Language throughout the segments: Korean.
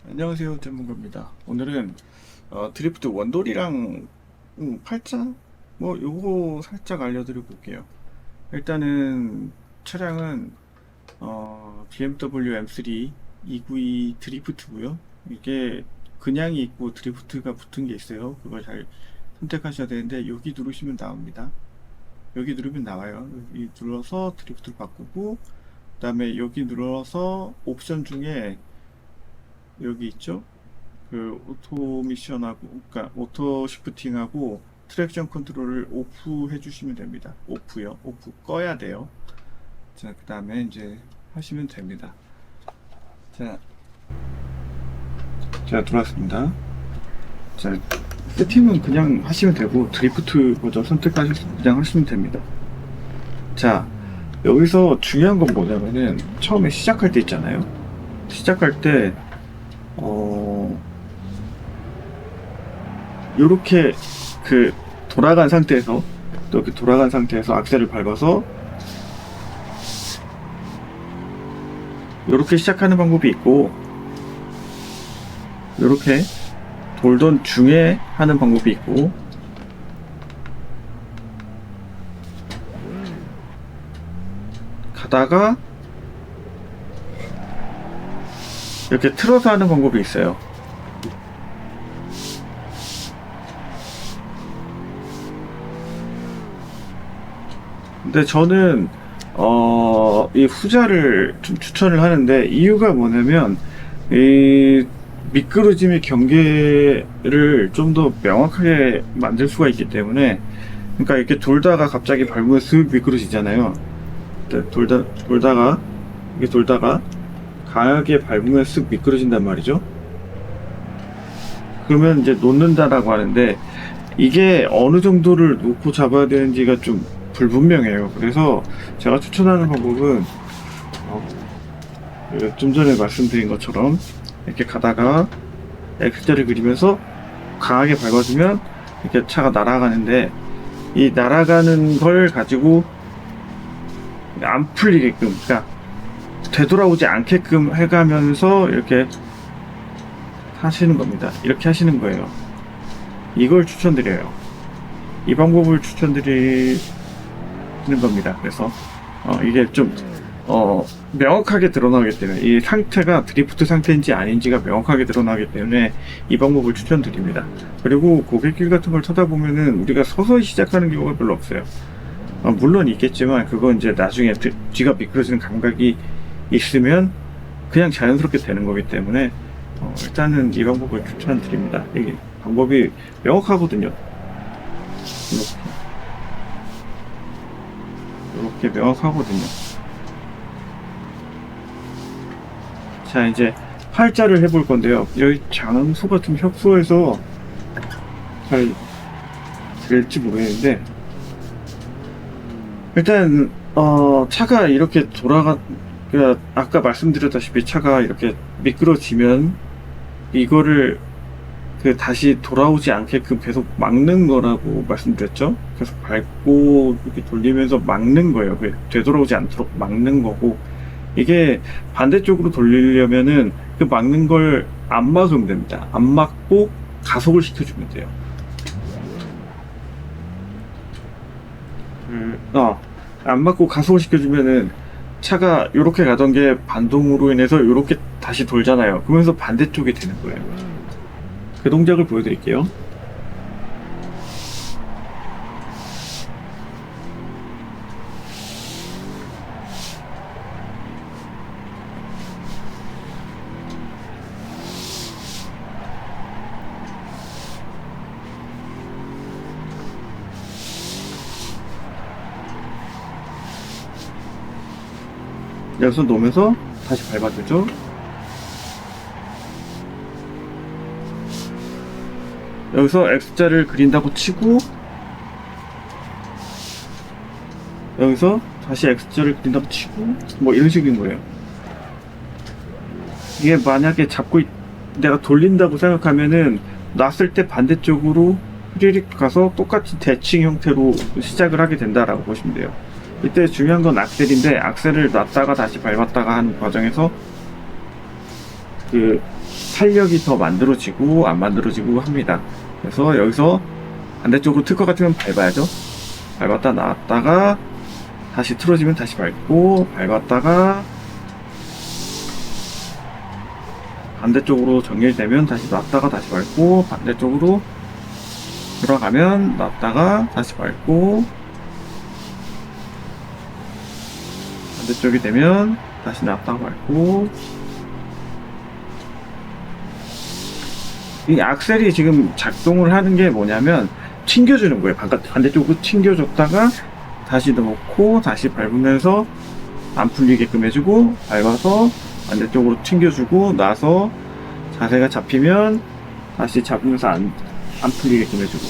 안녕하세요, 전문가입니다. 오늘은 드리프트 원돌이랑 팔자 요거 살짝 알려드려 볼게요. 일단은 차량은 BMW M3 292 드리프트고요. 이게 그냥이 있고 드리프트가 붙은 게 있어요. 그걸 잘 선택하셔야 되는데 여기 누르시면 나옵니다. 여기 누르면 나와요. 여기 눌러서 드리프트를 바꾸고, 그 다음에 여기 눌러서 옵션 중에 여기 있죠? 그 오토 미션하고, 그러니까 오토 시프팅하고 트랙션 컨트롤을 오프 해주시면 됩니다. 오프요. 오프 꺼야 돼요. 자, 그 다음에 이제 하시면 됩니다. 자, 들어왔습니다. 자, 세팅은 그냥 하시면 되고 드리프트 버전 선택하셔서 그냥 하시면 됩니다. 자, 여기서 중요한 건 뭐냐면은 처음에 시작할 때 있잖아요. 시작할 때 요렇게 돌아간 상태에서, 이렇게 돌아간 상태에서 악셀을 밟아서 요렇게 시작하는 방법이 있고, 요렇게 돌던 중에 하는 방법이 있고, 가다가 이렇게 틀어서 하는 방법이 있어요. 근데 저는 이 후자를 좀 추천을 하는데, 이유가 뭐냐면 이 미끄러짐의 경계를 좀 더 명확하게 만들 수가 있기 때문에. 그러니까 이렇게 돌다가 갑자기 밟으면 슥 미끄러지잖아요. 돌다가 이게 돌다가 강하게 밟으면 쓱 미끄러진단 말이죠. 그러면 이제 놓는다라고 하는데, 이게 어느 정도를 놓고 잡아야 되는지가 좀 불분명해요. 그래서 제가 추천하는 방법은 좀 전에 말씀드린 것처럼 이렇게 가다가 X자를 그리면서 강하게 밟아주면 이렇게 차가 날아가는데, 이 날아가는 걸 가지고 안 풀리게끔, 그러니까 되돌아오지 않게끔 해가면서 이렇게 하시는 겁니다. 이렇게 하시는 거예요. 이걸 추천드려요. 이 방법을 추천드리는 겁니다. 그래서 이게 좀 명확하게 드러나기 때문에, 이 상태가 드리프트 상태인지 아닌지가 명확하게 드러나기 때문에 이 방법을 추천드립니다. 그리고 고객길 같은 걸 쳐다보면은 우리가 서서히 시작하는 경우가 별로 없어요. 물론 있겠지만 그건 이제 나중에 뒤가 미끄러지는 감각이 있으면 그냥 자연스럽게 되는 거기 때문에 일단은 이 방법을 추천드립니다. 이게 방법이 명확하거든요. 이렇게 명확하거든요. 자, 이제 팔자를 해볼 건데요. 여기 장소가 좀 협소해서 잘 될지 모르겠는데, 일단 차가 이렇게 그러니까 아까 말씀드렸다시피 차가 이렇게 미끄러지면 이거를 다시 돌아오지 않게끔 계속 막는 거라고 말씀드렸죠. 계속 밟고 이렇게 돌리면서 막는 거예요. 되돌아오지 않도록 막는 거고, 이게 반대쪽으로 돌리려면은 그 막는 걸 안 막으면 됩니다. 안 막고 가속을 시켜주면 돼요. 안 막고 가속을 시켜주면은 차가 이렇게 가던 게 반동으로 인해서 이렇게 다시 돌잖아요. 그러면서 반대쪽이 되는 거예요. 그 동작을 보여드릴게요. 여기서 놓으면서 다시 밟아주죠. 여기서 X자를 그린다고 치고, 여기서 다시 X자를 그린다고 치고, 뭐 이런 식인 거예요. 이게 만약에 내가 돌린다고 생각하면은 놨을 때 반대쪽으로 휘리릭 가서 똑같이 대칭 형태로 시작을 하게 된다라고 보시면 돼요. 이때 중요한 건 악셀인데, 악셀을 놨다가 다시 밟았다가 하는 과정에서 탄력이 더 만들어지고 안 만들어지고 합니다. 그래서 여기서 반대쪽으로 틀 것 같으면 밟아야죠. 밟았다 놨다가 다시 틀어지면 다시 밟고, 밟았다가 반대쪽으로 정렬되면 다시 놨다가 다시 밟고, 반대쪽으로 들어가면 놨다가 다시 밟고, 반대쪽이 되면 다시 놨다가 밟고. 이 악셀이 지금 작동을 하는 게 뭐냐면 튕겨주는 거예요. 반대쪽으로 튕겨줬다가 다시 넣고 다시 밟으면서 안 풀리게끔 해주고, 밟아서 반대쪽으로 튕겨주고 나서 자세가 잡히면 다시 잡으면서 안 풀리게끔 해주고,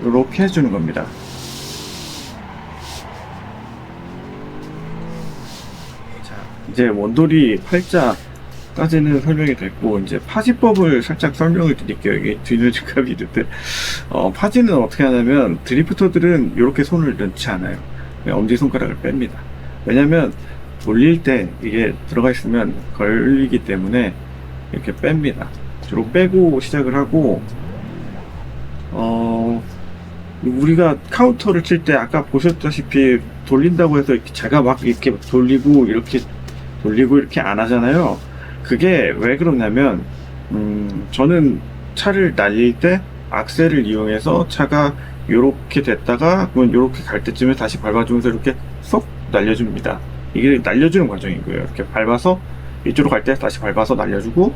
이렇게 해주는 겁니다. 자, 이제 원돌이 팔자까지는 설명이 됐고, 이제 파지법을 살짝 설명을 드릴게요. 이게 뒤늦은 감이 있는데, 파지는 어떻게 하냐면 드리프터들은 이렇게 손을 넣지 않아요. 엄지손가락을 뺍니다. 왜냐면 돌릴 때 이게 들어가 있으면 걸리기 때문에 이렇게 뺍니다. 주로 빼고 시작을 하고, 우리가 카운터를 칠 때 아까 보셨다시피 돌린다고 해서 제가 막 이렇게 돌리고 이렇게 안 하잖아요. 그게 왜 그러냐면, 저는 차를 날릴 때 악셀을 이용해서 차가 요렇게 됐다가 요렇게 갈 때쯤에 다시 밟아주면서 이렇게 쏙 날려줍니다. 이게 날려주는 과정인 거예요. 이렇게 밟아서 이쪽으로 갈 때 다시 밟아서 날려주고,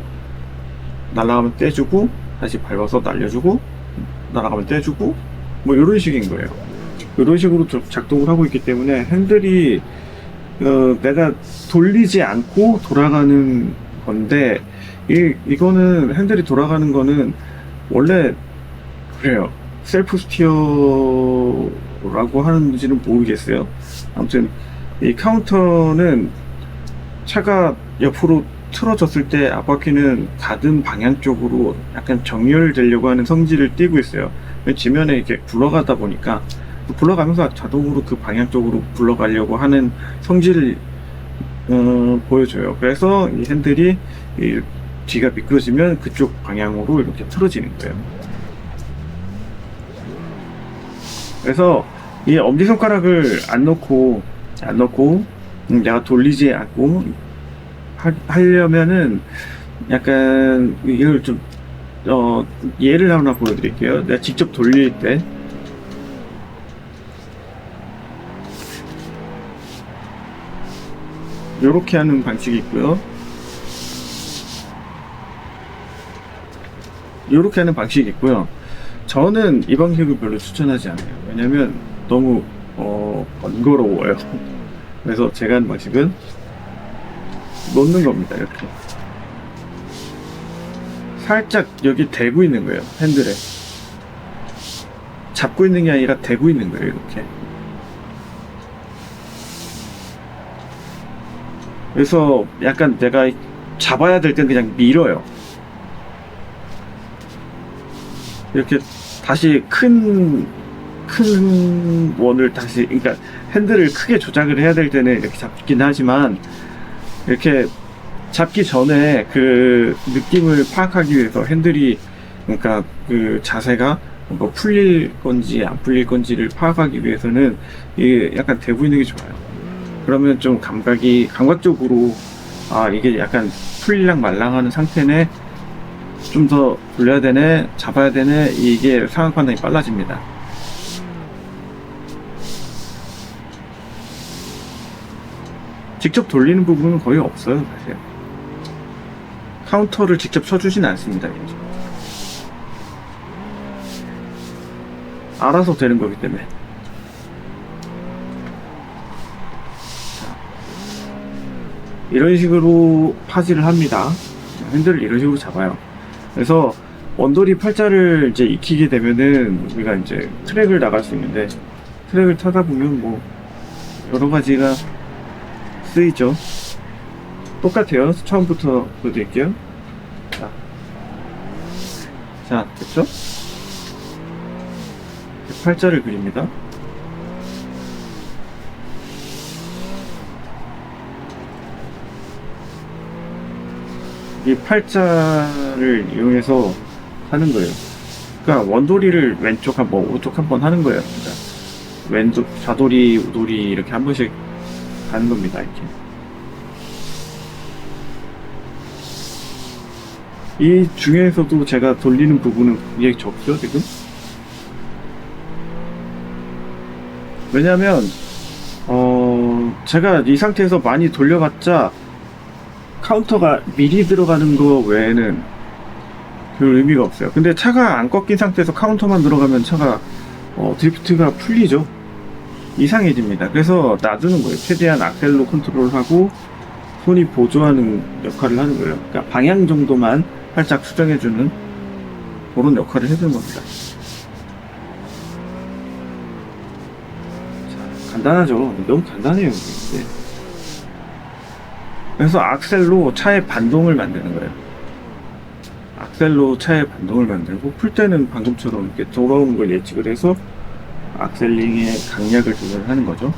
날아가면 떼주고, 다시 밟아서 날려주고, 날아가면 떼주고, 뭐 이런 식인 거예요. 이런 식으로 작동을 하고 있기 때문에 핸들이 내가 돌리지 않고 돌아가는 건데, 이거는 핸들이 돌아가는 거는 원래 그래요. 셀프 스티어라고 하는지는 모르겠어요. 아무튼 이 카운터는 차가 옆으로 틀어졌을 때 앞바퀴는 가든 방향 쪽으로 약간 정렬되려고 하는 성질을 띠고 있어요. 지면에 이렇게 굴러가다 보니까 굴러가면서 자동으로 그 방향 쪽으로 굴러가려고 하는 성질을 보여줘요. 그래서 이 핸들이 이 뒤가 미끄러지면 그쪽 방향으로 이렇게 틀어지는 거예요. 그래서 이 엄지손가락을 안 넣고 내가 돌리지 않고 하려면은 약간 이걸 좀 예를 하나 보여드릴게요. 내가 직접 돌릴 때 이렇게 하는 방식이 있고요. 이렇게 하는 방식이 있고요. 저는 이 방식을 별로 추천하지 않아요. 왜냐면 너무 번거로워요. 그래서 제가 하는 방식은 놓는 겁니다. 이렇게 살짝 여기 대고 있는 거예요. 핸들에 잡고 있는 게 아니라 대고 있는 거예요. 이렇게. 그래서 약간 내가 잡아야 될 땐 그냥 밀어요. 이렇게 다시 큰 원을 다시, 그러니까 핸들을 크게 조작을 해야 될 때는 이렇게 잡긴 하지만, 이렇게 잡기 전에 그 느낌을 파악하기 위해서 핸들이, 그러니까 그 자세가 뭐 풀릴 건지 안 풀릴 건지를 파악하기 위해서는 이게 약간 대고 있는 게 좋아요. 그러면 좀 감각적으로 이게 약간 풀릴랑 말랑하는 상태네, 좀 더 돌려야 되네, 잡아야 되네, 이게 상황 판단이 빨라집니다. 직접 돌리는 부분은 거의 없어요, 사실. 카운터를 직접 쳐주진 않습니다. 알아서 되는 거기 때문에. 자, 이런 식으로 파지를 합니다. 핸들을 이런 식으로 잡아요. 그래서 원돌이 팔자를 이제 익히게 되면은 우리가 이제 트랙을 나갈 수 있는데, 트랙을 타다 보면 뭐 여러 가지가 쓰이죠. 똑같아요. 처음부터 보여드릴게요. 자, 됐죠? 팔자를 그립니다. 이 팔자를 이용해서 하는 거예요. 그러니까 원도리를 왼쪽 한 번, 오른쪽 한 번 하는 거예요. 그러니까 왼쪽 좌도리, 우도리 이렇게 한 번씩 가는 겁니다. 이렇게. 이 중에서도 제가 돌리는 부분은 굉장히 적죠, 지금. 왜냐면 제가 이 상태에서 많이 돌려봤자 카운터가 미리 들어가는 거 외에는 별 의미가 없어요. 근데 차가 안 꺾인 상태에서 카운터만 들어가면 차가 드리프트가 풀리죠. 이상해집니다. 그래서 놔두는 거예요. 최대한 악셀로 컨트롤하고 손이 보조하는 역할을 하는 거예요. 그러니까 방향 정도만 살짝 수정해주는 그런 역할을 해주는 겁니다. 자, 간단하죠. 너무 간단해요. 이게. 그래서 악셀로 차의 반동을 만드는 거예요. 악셀로 차의 반동을 만들고 풀 때는 방금처럼 이렇게 돌아오는 걸 예측을 해서 악셀링의 강약을 조절하는 거죠.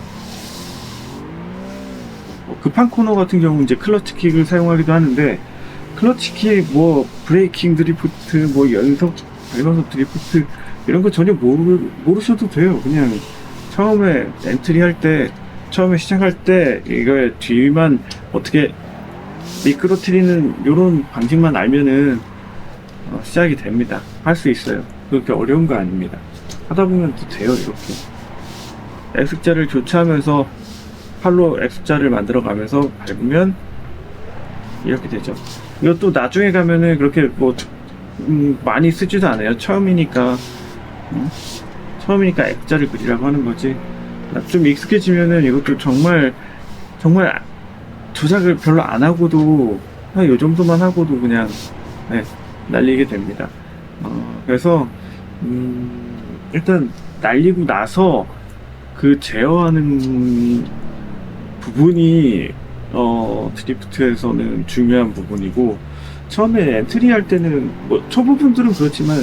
급한 코너 같은 경우 이제 클러치 킥을 사용하기도 하는데 클러치 킥, 뭐 브레이킹 드리프트, 뭐 연속 밟아서 드리프트 이런 거 전혀 모르셔도 돼요. 그냥 처음에 엔트리 할 때, 처음에 시작할 때 이걸 뒤만 어떻게 미끄러뜨리는 이런 방식만 알면은 시작이 됩니다. 할 수 있어요. 그렇게 어려운 거 아닙니다. 하다 보면 또 돼요. 이렇게 X자를 교차하면서 팔로 X자를 만들어 가면서 밟으면 이렇게 되죠. 이것도 나중에 가면은 그렇게 뭐 많이 쓰지도 않아요. 처음이니까 처음이니까 X자를 그리라고 하는 거지. 좀 익숙해지면은 이것도 정말 조작을 별로 안 하고도 한 요 정도만 하고도 그냥 날리게 됩니다. 그래서 일단 날리고 나서 그 제어하는 부분이 드리프트에서는 중요한 부분이고, 처음에 엔트리 할 때는 뭐 초보분들은 그렇지만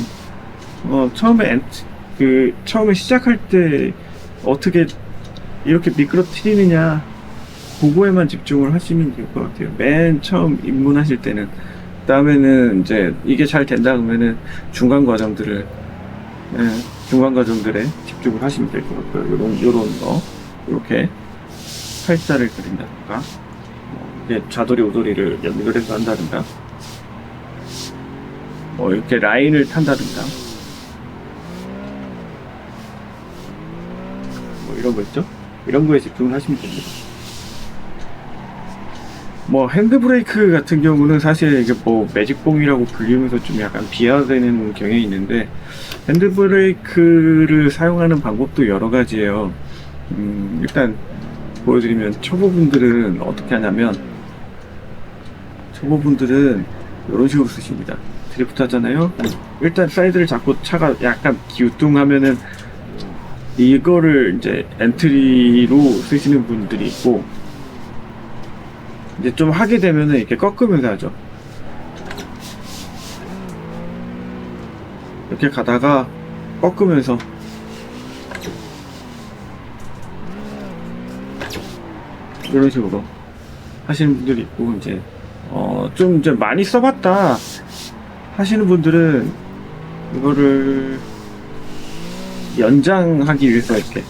처음에 시작할 때 어떻게 이렇게 미끄러뜨리느냐 그거에만 집중을 하시면 될 것 같아요. 맨 처음 입문하실 때는. 그 다음에는 이제 이게 잘 된다 그러면은 중간 과정들에 집중을 하시면 될 것 같고요. 요런 거 이렇게 팔자를 그린다든가 좌도리 우도리를 연결해서 한다든가 뭐 이렇게 라인을 탄다든가 뭐 이런 거 있죠? 이런 거에 집중을 하시면 됩니다. 뭐 핸드브레이크 같은 경우는 사실 이게 뭐 매직봉이라고 불리면서 좀 약간 비하되는 경향이 있는데, 핸드브레이크를 사용하는 방법도 여러 가지예요. 일단 보여드리면, 초보분들은 어떻게 하냐면, 초보분들은 이런 식으로 쓰십니다. 드리프트 하잖아요. 일단 사이드를 잡고 차가 약간 기우뚱하면은 이거를 이제 엔트리로 쓰시는 분들이 있고, 이제 좀 하게 되면은 이렇게 꺾으면서 하죠. 이렇게 가다가 꺾으면서 이런 식으로 하시는 분들이 있고, 이제 좀 이제 많이 써봤다 하시는 분들은 이거를 연장하기 위해서 이렇게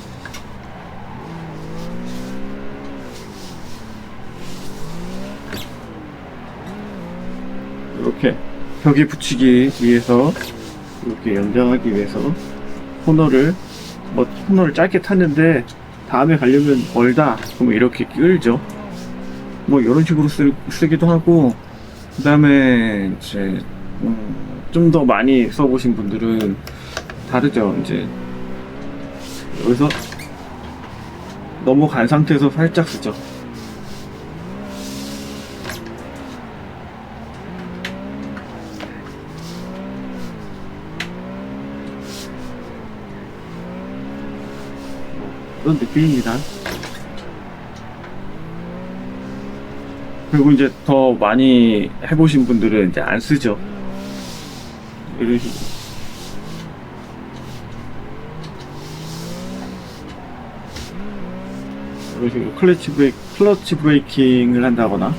벽에 붙이기 위해서, 이렇게 연장하기 위해서 코너를 짧게 탔는데 다음에 가려면 멀다 그럼 이렇게 끌죠. 뭐 이런 식으로 쓰기도 하고, 그 다음에 이제 좀 더 많이 써보신 분들은 다르죠. 이제 여기서 넘어간 상태에서 살짝 쓰죠. 그런 느낌입니다. 그리고 이제 더 많이 해보신 분들은 이제 안 쓰죠. 이런 식으로. 이런 식으로 클러치 브레이킹을 한다거나,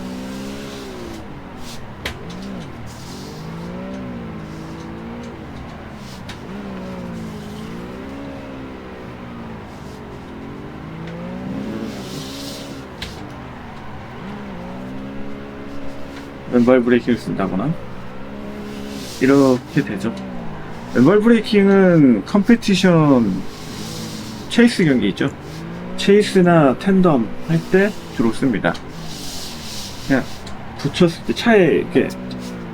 왼발 브레이킹을 쓴다거나 이렇게 되죠. 왼발 브레이킹은 컴페티션 체이스 경기 있죠. 체이스나 텐덤 할 때 주로 씁니다. 그냥 붙였을 때 차에 이렇게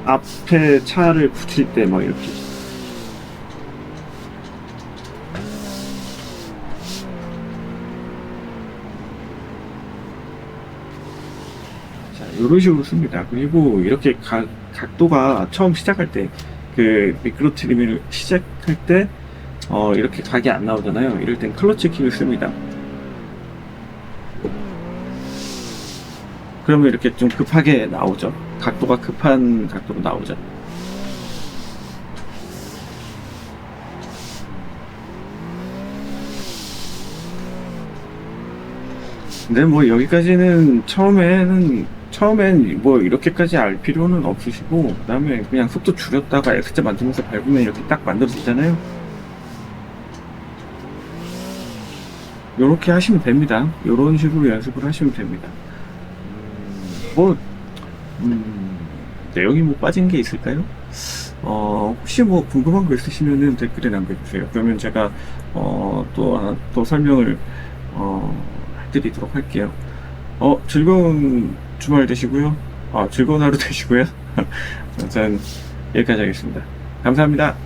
앞에 차를 붙일 때 막 이렇게. 자, 이런 식으로 씁니다. 그리고 이렇게 각도가 처음 시작할 때, 그 미끄러 트림을 시작할 때, 이렇게 각이 안 나오잖아요. 이럴 땐 클러치 킥을 씁니다. 그러면 이렇게 좀 급하게 나오죠. 각도가 급한 각도로 나오죠. 근데 뭐 여기까지는 처음엔 뭐 이렇게까지 알 필요는 없으시고, 그 다음에 그냥 속도 줄였다가 X자 만들면서 밟으면 이렇게 딱 만들어지잖아요. 요렇게 하시면 됩니다. 요런 식으로 연습을 하시면 됩니다. 뭐 내용이 뭐 빠진 게 있을까요? 혹시 뭐 궁금한 거 있으시면은 댓글에 남겨주세요. 그러면 제가 또 설명을 해드리도록 할게요. 즐거운 주말 되시고요. 즐거운 하루 되시고요. 전 여기까지 하겠습니다. 감사합니다.